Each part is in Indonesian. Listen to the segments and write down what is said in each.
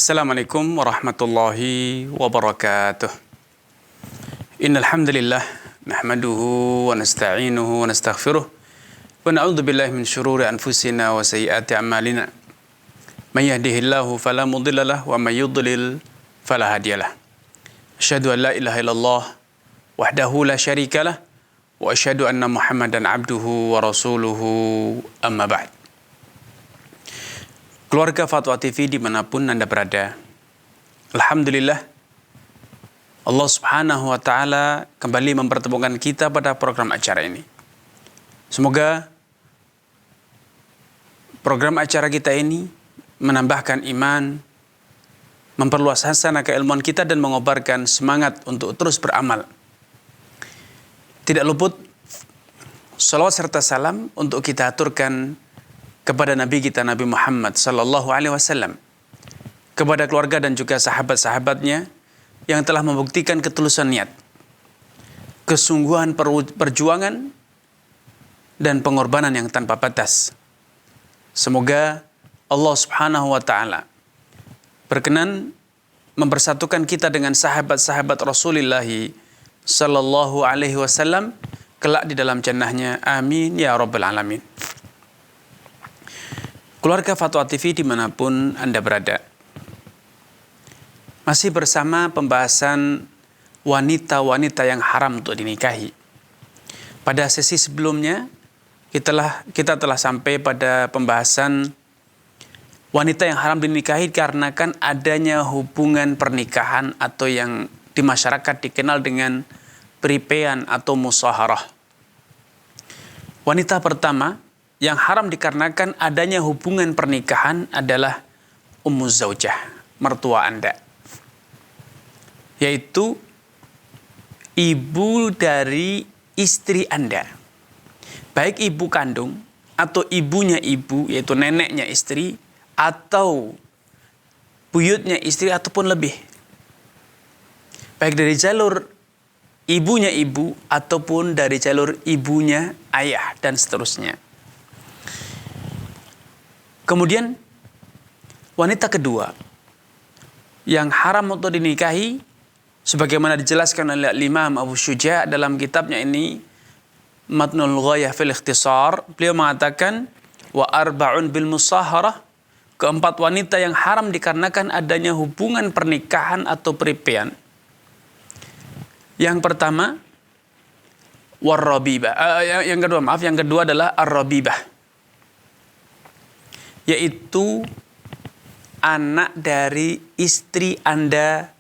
Assalamualaikum warahmatullahi wabarakatuh. Innal hamdalillah nahmaduhu wa nasta'inuhu wa nastaghfiruh wa na'udzu billahi min shururi anfusina wa sayyiati a'malina. May yahdihillahu fala mudilla lahu wa may yudlil fala hadiyalah. Asyhadu an la ilaha illallah wahdahu la syarika lah wa asyhadu anna Muhammadan abduhu wa rasuluhu amma ba'd. Keluarga Fatwa TV dimanapun Anda berada, alhamdulillah Allah subhanahu wa ta'ala kembali mempertemukan kita pada program acara ini. Semoga program acara kita ini menambahkan iman, memperluas hasanah keilmuan kita dan mengobarkan semangat untuk terus beramal. Tidak luput salawat serta salam untuk kita aturkan kepada Nabi kita Nabi Muhammad sallallahu alaihi wasallam, kepada keluarga dan juga sahabat-sahabatnya yang telah membuktikan ketulusan niat, kesungguhan perjuangan dan pengorbanan yang tanpa batas. Semoga Allah Subhanahu wa taala berkenan mempersatukan kita dengan sahabat-sahabat Rasulullah sallallahu alaihi wasallam kelak di dalam jannahnya. Amin ya rabbal alamin. Keluarga Fatwa TV dimanapun Anda berada, masih bersama pembahasan wanita-wanita yang haram untuk dinikahi. Pada sesi sebelumnya kita telah sampai pada pembahasan wanita yang haram dinikahi karena kan adanya hubungan pernikahan atau yang di masyarakat dikenal dengan peripaian atau musaharah. Wanita pertama yang haram dikarenakan adanya hubungan pernikahan adalah ummu zaujah, mertua Anda. Yaitu ibu dari istri Anda. Baik ibu kandung atau ibunya ibu, yaitu neneknya istri, atau buyutnya istri ataupun lebih. Baik dari jalur ibunya ibu ataupun dari jalur ibunya ayah dan seterusnya. Kemudian wanita kedua yang haram untuk dinikahi sebagaimana dijelaskan oleh Imam Abu Syuja dalam kitabnya ini Matnul Ghayah fil Ikhtisar. Beliau mengatakan wa arba'un bil musaharah, keempat wanita yang haram dikarenakan adanya hubungan pernikahan atau peripaian. Yang pertama warrabibah. Yang kedua adalah ar-rabibah, yaitu anak dari istri Anda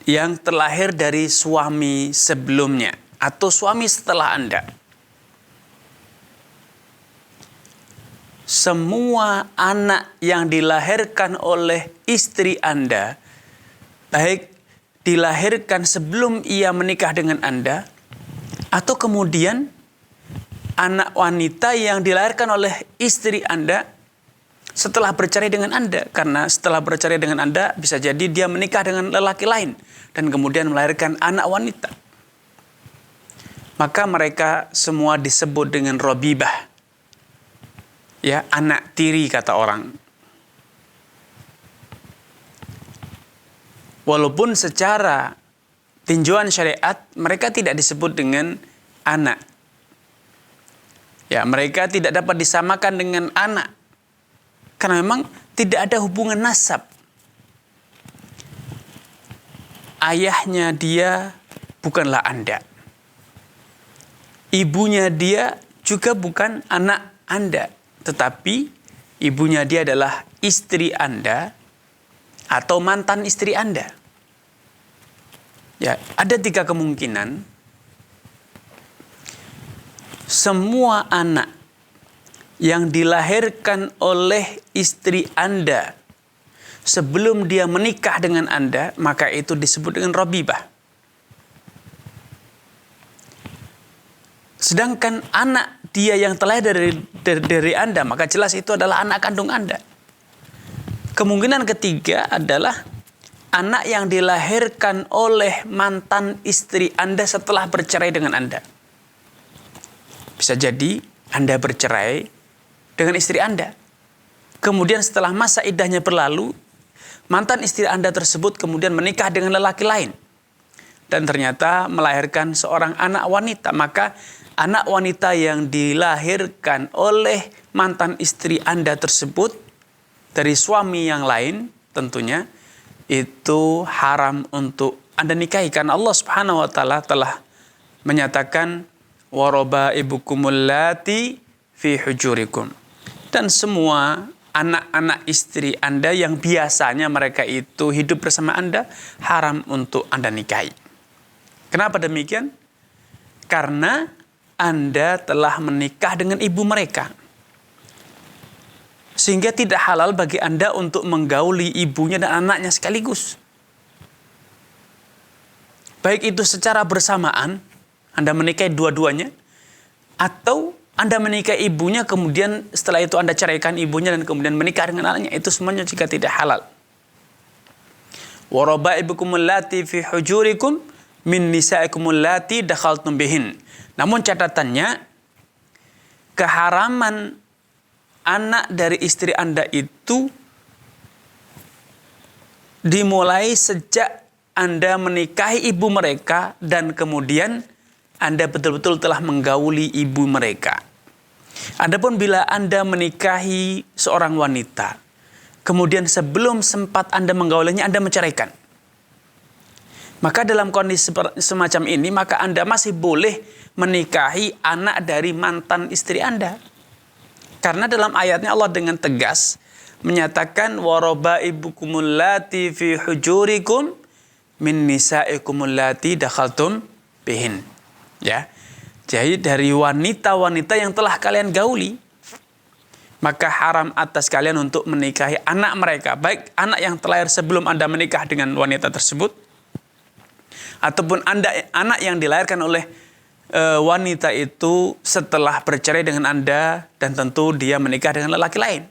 yang terlahir dari suami sebelumnya atau suami setelah Anda. Semua anak yang dilahirkan oleh istri Anda, baik dilahirkan sebelum ia menikah dengan Anda atau kemudian anak wanita yang dilahirkan oleh istri Anda setelah bercerai dengan Anda. Karena setelah bercerai dengan Anda bisa jadi dia menikah dengan lelaki lain dan kemudian melahirkan anak wanita. Maka mereka semua disebut dengan robibah. Ya, anak tiri kata orang. Walaupun secara tinjauan syariat mereka tidak disebut dengan anak. Ya, mereka tidak dapat disamakan dengan anak karena memang tidak ada hubungan nasab. Ayahnya dia bukanlah Anda. Ibunya dia juga bukan anak Anda, tetapi ibunya dia adalah istri Anda atau mantan istri Anda. Ya, ada 3 kemungkinan. Semua anak yang dilahirkan oleh istri Anda sebelum dia menikah dengan Anda, maka itu disebut dengan robibah. Sedangkan anak dia yang terlahir dari Anda, maka jelas itu adalah anak kandung Anda. Kemungkinan ketiga adalah anak yang dilahirkan oleh mantan istri Anda setelah bercerai dengan Anda. Bisa jadi Anda bercerai dengan istri Anda. kemudian setelah masa iddahnya berlalu, mantan istri Anda tersebut kemudian menikah dengan lelaki lain dan ternyata melahirkan seorang anak wanita, maka anak wanita yang dilahirkan oleh mantan istri Anda tersebut dari suami yang lain tentunya itu haram untuk Anda nikahi, karena Allah Subhanahu wa taala telah menyatakan warabaibukumul lati fi hujurikum, dan semua anak-anak istri Anda yang biasanya mereka itu hidup bersama Anda haram untuk Anda nikahi. Kenapa demikian? Karena Anda telah menikah dengan ibu mereka, sehingga tidak halal bagi Anda untuk menggauli ibunya dan anaknya sekaligus. Baik itu secara bersamaan, Anda menikahi dua-duanya, atau Anda menikahi ibunya, kemudian setelah itu Anda ceraikan ibunya dan kemudian menikah dengan anaknya, itu semuanya jika tidak halal. Warabaibukumul lati fi hujurikum min nisaikumul lati dakhaltum bihin. Namun catatannya, keharaman anak dari istri Anda itu dimulai sejak Anda menikahi ibu mereka dan kemudian Anda betul-betul telah menggauli ibu mereka. Adapun bila Anda menikahi seorang wanita, kemudian sebelum sempat Anda menggaulinya, Anda menceraikan, maka dalam kondisi semacam ini, maka Anda masih boleh menikahi anak dari mantan istri Anda. Karena dalam ayatnya Allah dengan tegas menyatakan warabaibukumul lati fi hujurikum min nisaikumul lati dakhaltum bihin. Ya. Jadi dari wanita-wanita yang telah kalian gauli, maka haram atas kalian untuk menikahi anak mereka, baik anak yang terlahir sebelum Anda menikah dengan wanita tersebut, ataupun anak yang dilahirkan oleh wanita itu setelah bercerai dengan Anda dan tentu dia menikah dengan lelaki lain.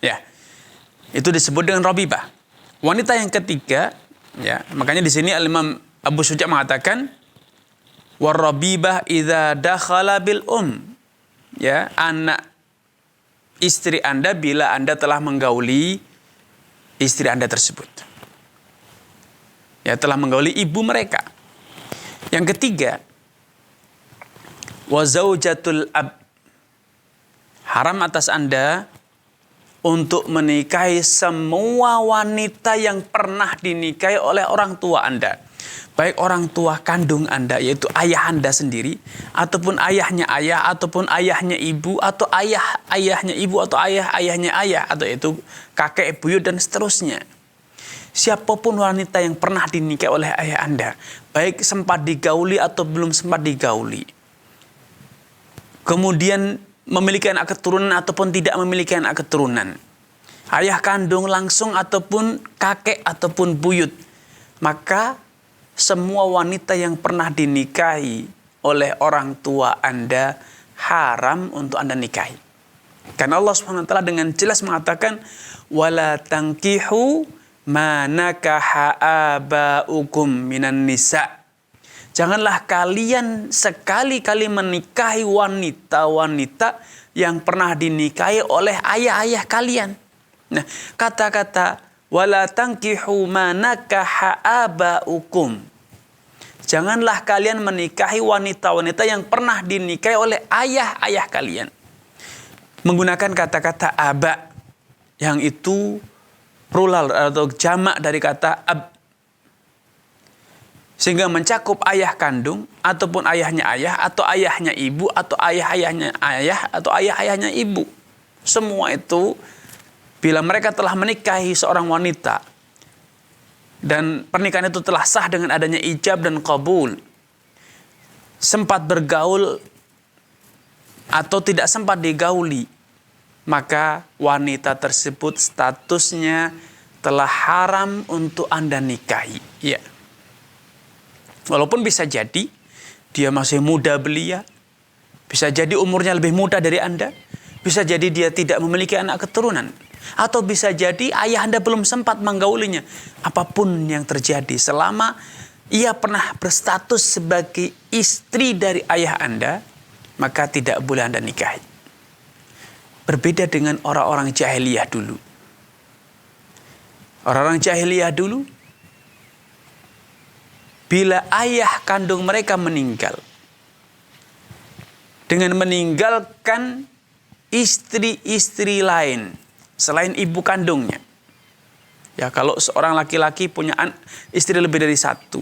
Ya. Itu disebut dengan rabibah. Wanita yang ketiga, ya, makanya di sini Al-Imam Abu Syuja mengatakan warabibah idza dakhala bil ya, anak istri Anda bila Anda telah menggauli istri Anda tersebut. Ya, telah menggauli ibu mereka. Yang ketiga, wa zaujatul ab. Haram atas Anda untuk menikahi semua wanita yang pernah dinikahi oleh orang tua Anda. Baik orang tua kandung Anda, yaitu ayah Anda sendiri, ataupun ayahnya ayah, ataupun ayahnya ibu, atau ayahnya ibu, atau ayahnya ayah, atau itu kakek, buyut, dan seterusnya. Siapapun wanita yang pernah dinikahi oleh ayah Anda, baik sempat digauli atau belum sempat digauli, kemudian memiliki anak keturunan ataupun tidak memiliki anak keturunan, ayah kandung langsung ataupun kakek ataupun buyut, maka semua wanita yang pernah dinikahi oleh orang tua Anda haram untuk Anda nikahi. Karena Allah Subhanahu wa taala dengan jelas mengatakan wala tankihu ma nakaha abaukum minan nisa. Janganlah kalian sekali-kali menikahi wanita-wanita yang pernah dinikahi oleh ayah-ayah kalian. Nah, kata-kata wala tankihu ma nakaha abaukum. Janganlah kalian menikahi wanita-wanita yang pernah dinikahi oleh ayah-ayah kalian. Menggunakan kata-kata aba, yang itu plural atau jamak dari kata ab, sehingga mencakup ayah kandung ataupun ayahnya ayah, atau ayahnya ibu, atau ayah-ayahnya ayah, atau ayah-ayahnya ibu. Semua itu bila mereka telah menikahi seorang wanita dan pernikahan itu telah sah dengan adanya ijab dan qabul, sempat bergaul atau tidak sempat digauli, maka wanita tersebut statusnya telah haram untuk Anda nikahi. Ya. Walaupun bisa jadi dia masih muda belia, bisa jadi umurnya lebih muda dari Anda, bisa jadi dia tidak memiliki anak keturunan, atau bisa jadi ayah Anda belum sempat menggaulinya. Apapun yang terjadi, selama ia pernah berstatus sebagai istri dari ayah Anda, maka tidak boleh Anda nikahi. Berbeda dengan orang-orang jahiliyah dulu. Orang-orang jahiliyah dulu, bila ayah kandung mereka meninggal, dengan meninggalkan istri-istri lain selain ibu kandungnya. Ya, kalau seorang laki-laki punya istri lebih dari satu.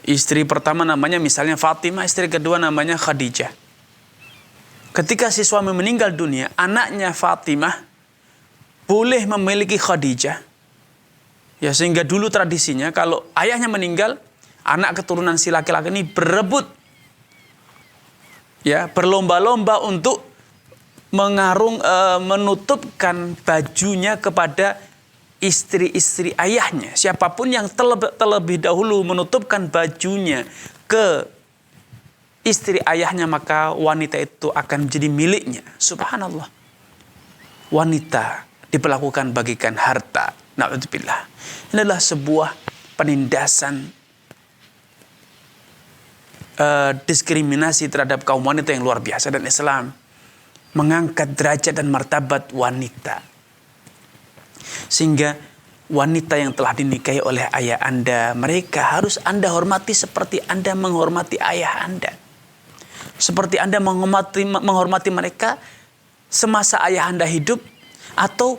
Istri pertama namanya misalnya Fatimah, istri kedua namanya Khadijah. Ketika si suami meninggal dunia, anaknya Fatimah boleh memiliki Khadijah. Ya, sehingga dulu tradisinya kalau ayahnya meninggal, anak keturunan si laki-laki ini berebut, ya, berlomba-lomba untuk menutupkan bajunya kepada istri-istri ayahnya. Siapapun yang terlebih dahulu menutupkan bajunya ke istri ayahnya, maka wanita itu akan menjadi miliknya. Subhanallah. Wanita diperlakukan bagikan harta. Na'udzubillah. Ini adalah sebuah penindasan diskriminasi terhadap kaum wanita yang luar biasa, dan Islam mengangkat derajat dan martabat wanita. Sehingga wanita yang telah dinikahi oleh ayah Anda, mereka harus Anda hormati seperti Anda menghormati ayah Anda. Seperti Anda menghormati mereka semasa ayah Anda hidup, atau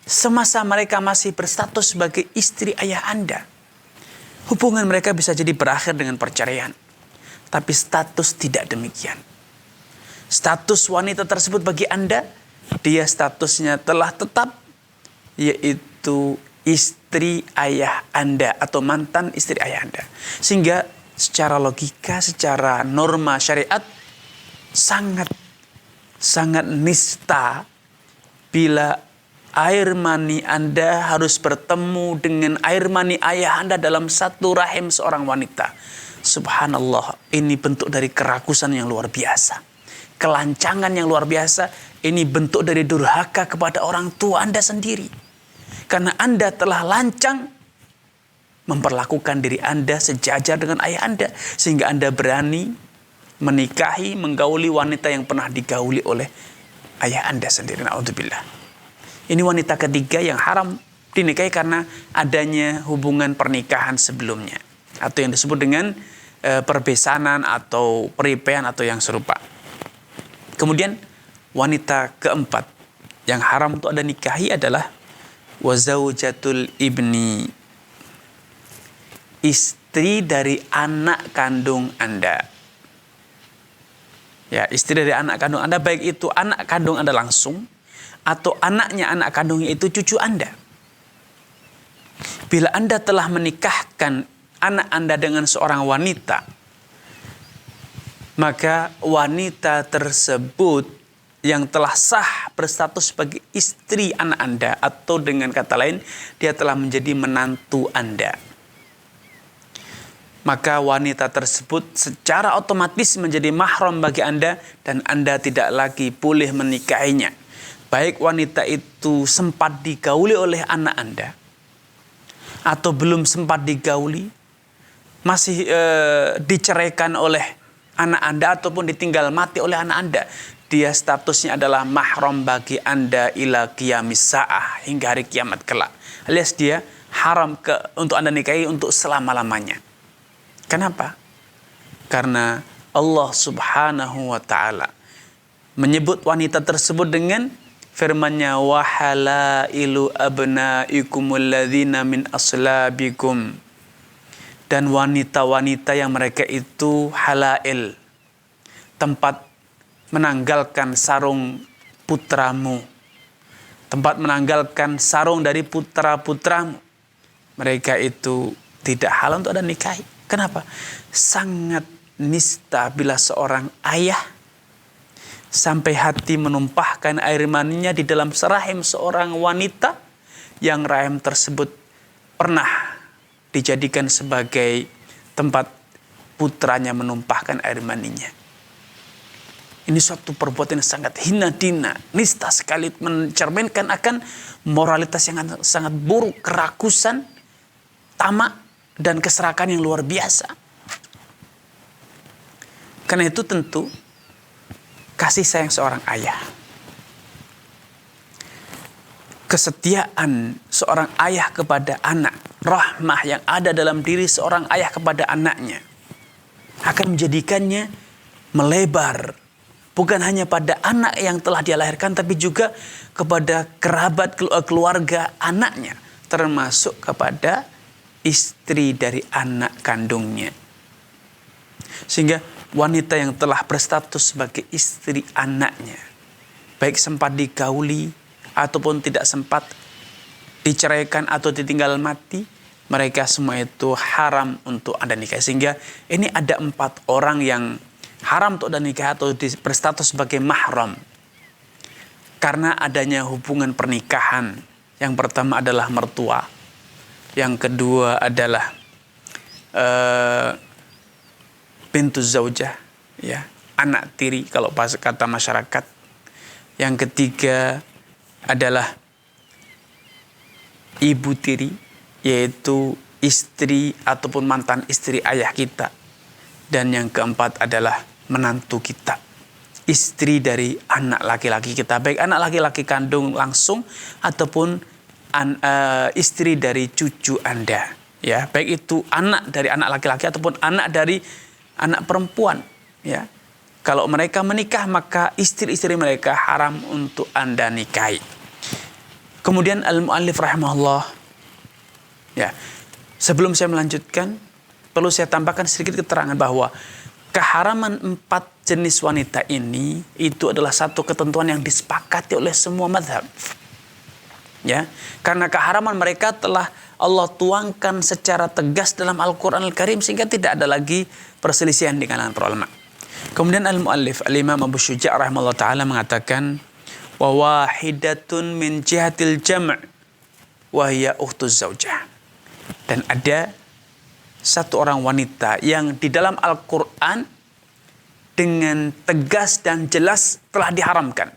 semasa mereka masih berstatus sebagai istri ayah Anda. Hubungan mereka bisa jadi berakhir dengan perceraian. Tapi status tidak demikian. Status wanita tersebut bagi Anda, dia statusnya telah tetap, yaitu istri ayah Anda atau mantan istri ayah Anda. Sehingga secara logika, secara norma syariat, sangat nista bila air mani Anda harus bertemu dengan air mani ayah Anda dalam satu rahim seorang wanita. Subhanallah, ini bentuk dari kerakusan yang luar biasa. Kelancangan yang luar biasa. Ini bentuk dari durhaka kepada orang tua Anda sendiri. Karena Anda telah lancang memperlakukan diri Anda sejajar dengan ayah Anda. Sehingga Anda berani menikahi, menggauli wanita yang pernah digauli oleh ayah Anda sendiri. Na'udzubillah. Ini wanita ketiga yang haram dinikahi karena adanya hubungan pernikahan sebelumnya. Atau yang disebut dengan perbesanan atau peripaian atau yang serupa. Kemudian wanita keempat yang haram untuk Anda nikahi adalah wazaujatul ibni, istri dari anak kandung Anda. Ya, istri dari anak kandung Anda, baik itu anak kandung Anda langsung atau anaknya anak kandungnya itu cucu Anda. Bila Anda telah menikahkan anak Anda dengan seorang wanita, maka wanita tersebut yang telah sah berstatus sebagai istri anak Anda, atau dengan kata lain, dia telah menjadi menantu Anda. Maka wanita tersebut secara otomatis menjadi mahram bagi Anda, dan Anda tidak lagi boleh menikahinya. Baik wanita itu sempat digauli oleh anak Anda, atau belum sempat digauli, masih diceraikan oleh anak Anda, ataupun ditinggal mati oleh anak Anda, dia statusnya adalah mahram bagi Anda ila qiyamis sa'ah, hingga hari kiamat kelak. Alias dia haram untuk Anda nikahi untuk selama-lamanya. Kenapa? Karena Allah Subhanahu wa ta'ala menyebut wanita tersebut dengan firman-Nya, wa halailu abnaikumul ladzina min aslabikum. Dan wanita-wanita yang mereka itu halail, tempat menanggalkan sarung putramu, tempat menanggalkan sarung dari putra-putramu, mereka itu tidak halal untuk Anda nikahi. Kenapa? Sangat nista bila seorang ayah sampai hati menumpahkan air maninya di dalam rahim seorang wanita yang rahim tersebut pernah dijadikan sebagai tempat putranya menumpahkan air maninya. Ini suatu perbuatan yang sangat hina dina, nista sekali, mencerminkan akan moralitas yang sangat buruk, kerakusan, tamak, dan keserakahan yang luar biasa. Karena itu tentu kasih sayang seorang ayah kesetiaan seorang ayah kepada anak, rahmah yang ada dalam diri seorang ayah kepada anaknya, akan menjadikannya melebar. Bukan hanya pada anak yang telah dia lahirkan, tapi juga kepada kerabat keluarga anaknya, termasuk kepada istri dari anak kandungnya. Sehingga wanita yang telah berstatus sebagai istri anaknya, baik sempat digauli ataupun tidak sempat diceraikan atau ditinggal mati, mereka semua itu haram untuk Anda nikah. Sehingga ini ada 4 orang yang haram untuk Anda nikah atau berstatus sebagai mahram karena adanya hubungan pernikahan. Yang pertama adalah mertua, yang kedua adalah bintu zaujah, ya, anak tiri kalau kata masyarakat. Yang ketiga adalah ibu tiri, yaitu istri ataupun mantan istri ayah kita. Dan yang keempat adalah menantu kita, istri dari anak laki-laki kita, baik anak laki-laki kandung langsung ataupun istri dari cucu Anda, ya, baik itu anak dari anak laki-laki ataupun anak dari anak perempuan, ya. Kalau mereka menikah, maka istri-istri mereka haram untuk Anda nikahi. Kemudian al-muallif rahimahullah, ya, sebelum saya melanjutkan, perlu saya tambahkan sedikit keterangan bahwa keharaman 4 jenis wanita ini itu adalah satu ketentuan yang disepakati oleh semua mazhab. Ya, karena keharaman mereka telah Allah tuangkan secara tegas dalam Al-Quran Al-Karim, sehingga tidak ada lagi perselisihan di kalangan para ulama. Kemudian al-muallif al-imam Abu Syuja' rahimahullah ta'ala mengatakan, wa wahidatun min jihatil jam' wa hiya ukhtuz zaujah. Dan ada satu orang wanita yang di dalam Al-Quran dengan tegas dan jelas telah diharamkan.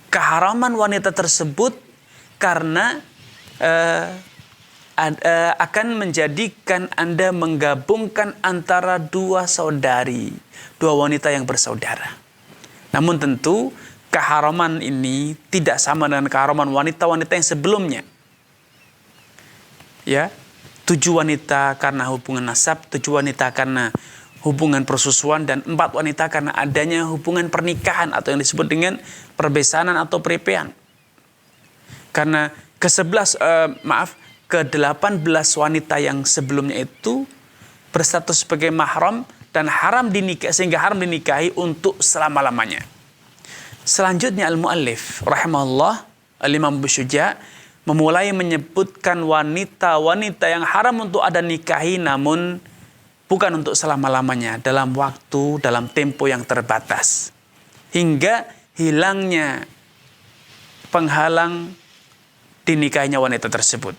Keharaman wanita tersebut karena akan menjadikan Anda menggabungkan antara 2 saudari, 2 wanita yang bersaudara. Namun tentu keharaman ini tidak sama dengan keharaman wanita-wanita yang sebelumnya. Ya, 7 wanita karena hubungan nasab, 7 wanita karena hubungan persusuan, dan 4 wanita karena adanya hubungan pernikahan atau yang disebut dengan perbesanan atau prepean. Karena ke-18 wanita yang sebelumnya itu berstatus sebagai mahram dan haram dinikah, sehingga haram dinikahi untuk selama-lamanya. Selanjutnya al-muallif rahimahullah al-imam Abu Syuja' memulai menyebutkan wanita-wanita yang haram untuk Anda nikahi, namun bukan untuk selama-lamanya, dalam waktu, dalam tempo yang terbatas, hingga hilangnya penghalang dinikahinya wanita tersebut.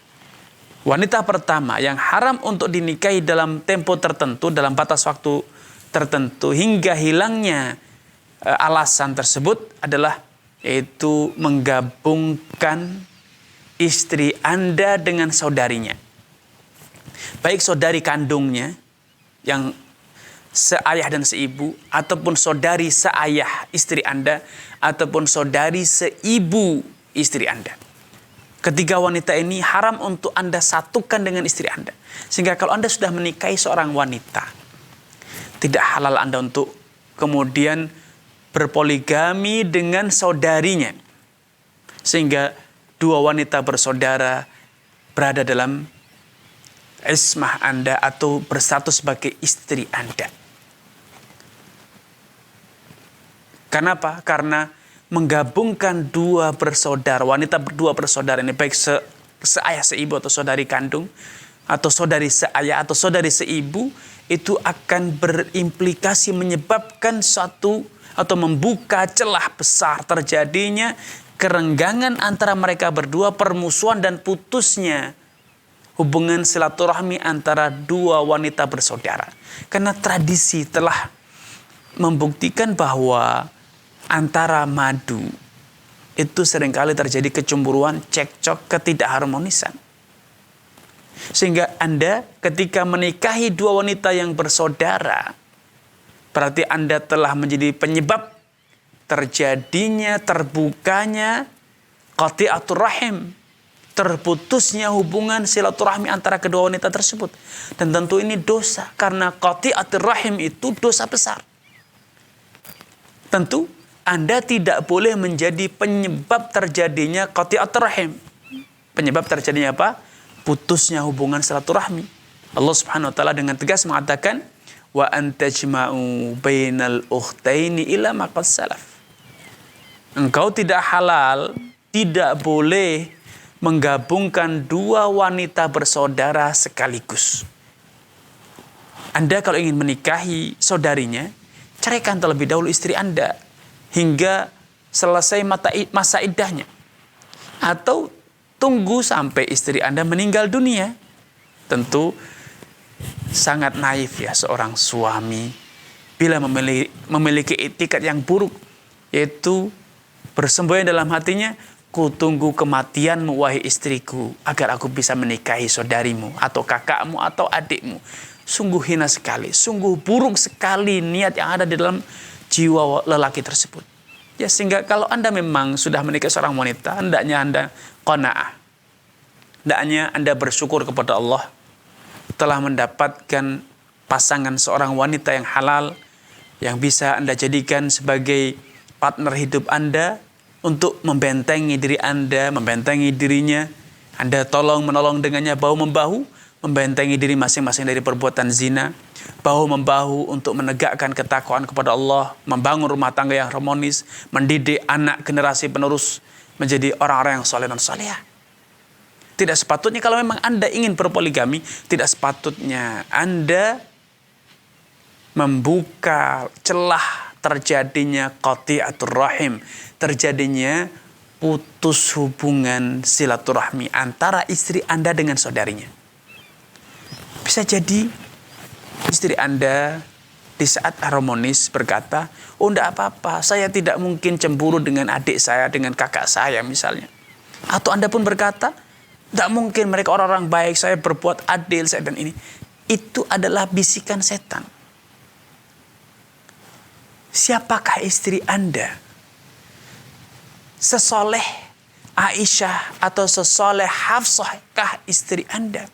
Wanita pertama yang haram untuk dinikahi dalam tempo tertentu, dalam batas waktu tertentu, hingga hilangnya alasan tersebut adalah yaitu menggabungkan istri Anda dengan saudarinya. Baik saudari kandungnya yang seayah dan seibu, ataupun saudari seayah istri Anda, ataupun saudari seibu istri Anda. Ketiga wanita ini haram untuk Anda satukan dengan istri Anda. Sehingga kalau Anda sudah menikahi seorang wanita, tidak halal Anda untuk kemudian berpoligami dengan saudarinya. Sehingga 2 wanita bersaudara berada dalam ismah Anda atau berstatus sebagai istri Anda. Kenapa? Karena menggabungkan 2 bersaudara, wanita 2 bersaudara ini, baik seayah seibu atau saudari kandung, atau saudari seayah atau saudari seibu, itu akan berimplikasi menyebabkan suatu atau membuka celah besar terjadinya kerenggangan antara mereka berdua, permusuhan dan putusnya hubungan silaturahmi antara 2 wanita bersaudara. Karena tradisi telah membuktikan bahwa antara madu itu seringkali terjadi kecemburuan, cekcok, ketidakharmonisan. Sehingga Anda ketika menikahi 2 wanita yang bersaudara, berarti Anda telah menjadi penyebab terjadinya, terbukanya qati'atur rahim, terputusnya hubungan silaturahmi antara kedua wanita tersebut. Dan tentu ini dosa, karena qati'atur rahim itu dosa besar. Tentu Anda tidak boleh menjadi penyebab terjadinya qati'atur rahim. Penyebab terjadinya apa? Putusnya hubungan silaturahmi. Allah Subhanahu wa taala dengan tegas mengatakan, wa antajma'u bainal ukhtaini ila ma qad salaf. Engkau tidak halal, tidak boleh menggabungkan dua wanita bersaudara sekaligus. Anda kalau ingin menikahi saudarinya, ceraikan terlebih dahulu istri Anda hingga selesai masa iddahnya. Atau tunggu sampai istri Anda meninggal dunia. Tentu sangat naif ya seorang suami bila memiliki etikat yang buruk, yaitu bersemboyan dalam hatinya, ku tunggu kematianmu wahai istriku agar aku bisa menikahi saudarimu atau kakakmu atau adikmu. Sungguh hina sekali, sungguh buruk sekali niat yang ada di dalam jiwa lelaki tersebut. Ya, sehingga kalau Anda memang sudah menikah seorang wanita, hendaknya Anda qanaah. Hendaknya Anda bersyukur kepada Allah telah mendapatkan pasangan seorang wanita yang halal, yang bisa Anda jadikan sebagai partner hidup Anda untuk membentengi diri Anda, membentengi dirinya. Anda tolong menolong dengannya bahu-membahu, membentengi diri masing-masing dari perbuatan zina, bahu-membahu untuk menegakkan ketakwaan kepada Allah, membangun rumah tangga yang harmonis, mendidik anak generasi penerus menjadi orang-orang yang soleh dan salihah. Tidak sepatutnya kalau memang Anda ingin berpoligami, tidak sepatutnya Anda membuka celah terjadinya qati'atur rahim, terjadinya putus hubungan silaturahmi antara istri Anda dengan saudarinya. Bisa jadi istri Anda di saat harmonis berkata, oh enggak apa-apa, saya tidak mungkin cemburu dengan adik saya, dengan kakak saya misalnya. Atau Anda pun berkata, tidak mungkin, mereka orang-orang baik, saya berbuat adil, saya dan ini. Itu adalah bisikan setan. Siapakah istri Anda? Sesoleh Aisyah atau sesoleh Hafsahkah istri Anda?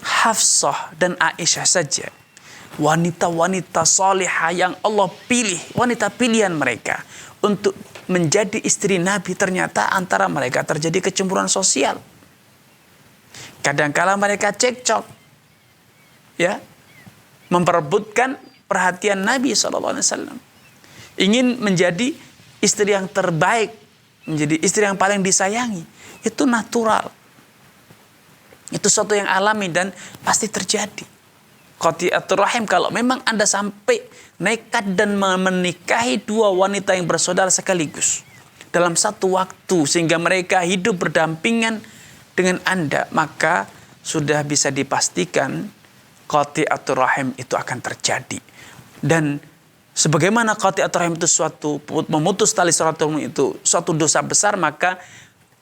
Hafsah dan Aisyah saja, wanita-wanita salihah yang Allah pilih, wanita pilihan mereka untuk menjadi istri Nabi, ternyata antara mereka terjadi kecemburuan sosial. Kadangkala mereka cekcok, ya, memperebutkan perhatian Nabi SAW. Ingin menjadi istri yang terbaik, menjadi istri yang paling disayangi. Itu natural. Itu sesuatu yang alami dan pasti terjadi. Qati'atur rahim, kalau memang Anda sampai nekat dan menikahi dua wanita yang bersaudara sekaligus dalam satu waktu sehingga mereka hidup berdampingan dengan Anda, maka sudah bisa dipastikan qati'atur rahim itu akan terjadi. Dan sebagaimana qati'atur rahim itu suatu memutus tali silaturahmi itu suatu dosa besar, maka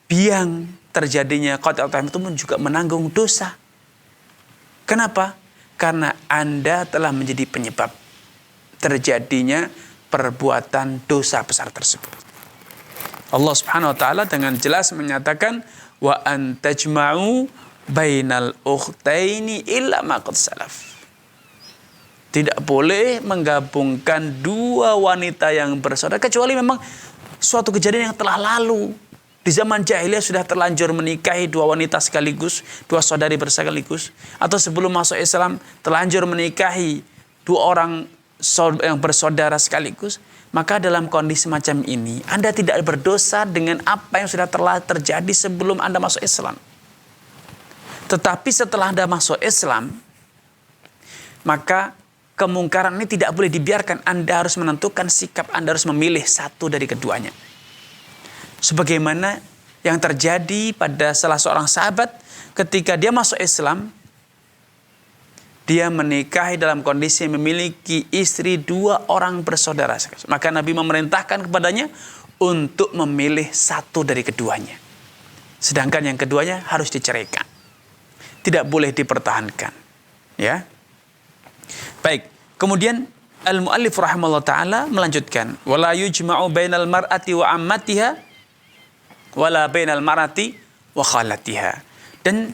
biang terjadinya qati'atur rahim itu pun juga menanggung dosa. Kenapa? Karena Anda telah menjadi penyebab terjadinya perbuatan dosa besar tersebut. Allah Subhanahu wa taala dengan jelas menyatakan, wa antajma'u bainal ukhtaini illa ma qad salaf. Tidak boleh menggabungkan dua wanita yang bersaudara kecuali memang suatu kejadian yang telah lalu. Di zaman jahiliyah sudah terlanjur menikahi dua wanita sekaligus, dua saudari bersekaligus. Atau sebelum masuk Islam terlanjur menikahi dua orang yang bersaudara sekaligus. Maka dalam kondisi macam ini, Anda tidak berdosa dengan apa yang sudah telah terjadi sebelum Anda masuk Islam. Tetapi setelah Anda masuk Islam, maka kemungkaran ini tidak boleh dibiarkan. Anda harus menentukan sikap, Anda harus memilih satu dari keduanya. Sebagaimana yang terjadi pada salah seorang sahabat ketika dia masuk Islam, dia menikahi dalam kondisi memiliki istri dua orang bersaudara. Maka Nabi memerintahkan kepadanya untuk memilih satu dari keduanya. Sedangkan yang keduanya harus diceraikan. Tidak boleh dipertahankan. Ya. Baik, kemudian al-muallif rahimahullah ta'ala melanjutkan, wala yujma'u bainal mar'ati wa ammatiha wala bainal mar'ati wa khalatiha. Dan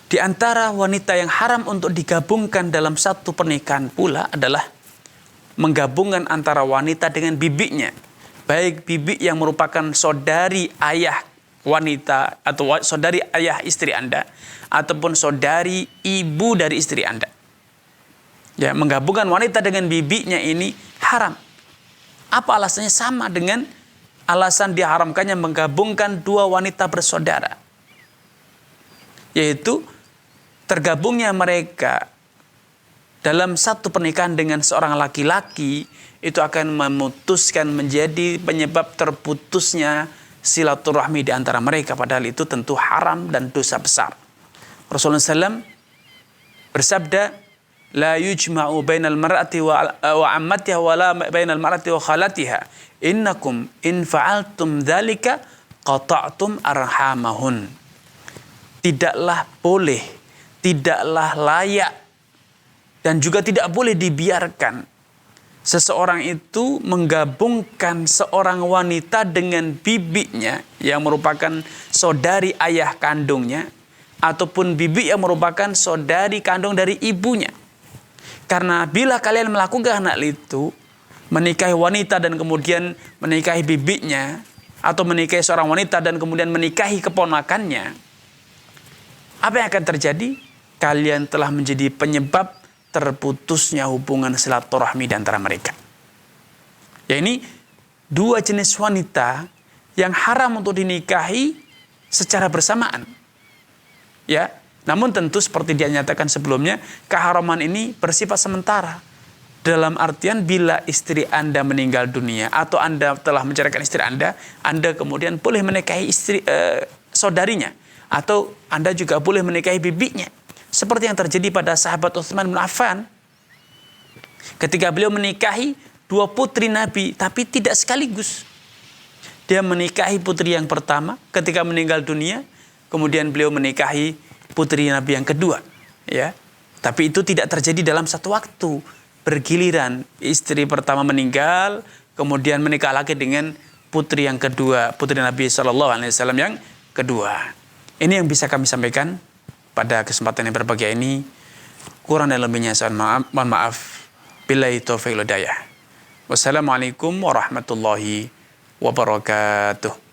di antara wanita yang haram untuk digabungkan dalam satu pernikahan pula adalah menggabungkan antara wanita dengan bibinya. Baik bibi yang merupakan saudari ayah wanita atau saudari ayah istri Anda, ataupun saudari ibu dari istri Anda. Ya, menggabungkan wanita dengan bibinya ini haram. Apa alasannya? Sama dengan alasan diharamkannya menggabungkan dua wanita bersaudara. Yaitu tergabungnya mereka dalam satu pernikahan dengan seorang laki-laki itu akan memutuskan, menjadi penyebab terputusnya silaturahmi di antara mereka. Padahal itu tentu haram dan dosa besar. Rasulullah SAW bersabda, la yujma'u bainal mar'ati wa ammatiha wa la bainal mar'ati wa khalatiha. Innakum in fa'altum dzalika qata'tum arhamahun. Tidaklah boleh, tidaklah layak, dan juga tidak boleh dibiarkan seseorang itu menggabungkan seorang wanita dengan bibinya yang merupakan saudari ayah kandungnya, ataupun bibi yang merupakan saudari kandung dari ibunya. Karena bila kalian melakukan hal itu, menikahi wanita dan kemudian menikahi bibinya, atau menikahi seorang wanita dan kemudian menikahi keponakannya, apa yang akan terjadi? Kalian telah menjadi penyebab terputusnya hubungan silaturahmi di antara mereka. Ya, ini dua jenis wanita yang haram untuk dinikahi secara bersamaan. Ya, namun tentu seperti dia nyatakan sebelumnya, keharaman ini bersifat sementara. Dalam artian bila istri Anda meninggal dunia atau Anda telah menceraikan istri Anda kemudian boleh menikahi saudarinya, atau Anda juga boleh menikahi bibinya. Seperti yang terjadi pada sahabat Utsman bin Affan. Ketika beliau menikahi dua putri Nabi, tapi tidak sekaligus. Dia menikahi putri yang pertama ketika meninggal dunia, kemudian beliau menikahi putri Nabi yang kedua, ya. Tapi itu tidak terjadi dalam satu waktu, bergiliran. Istri pertama meninggal, kemudian menikah lagi dengan putri yang kedua, putri Nabi SAW yang kedua. Ini yang bisa kami sampaikan pada kesempatan yang berbahagia ini. Kurang dan lebihnya mohon maaf. Billahi taufiq wal hidayah. Wassalamualaikum warahmatullahi wabarakatuh.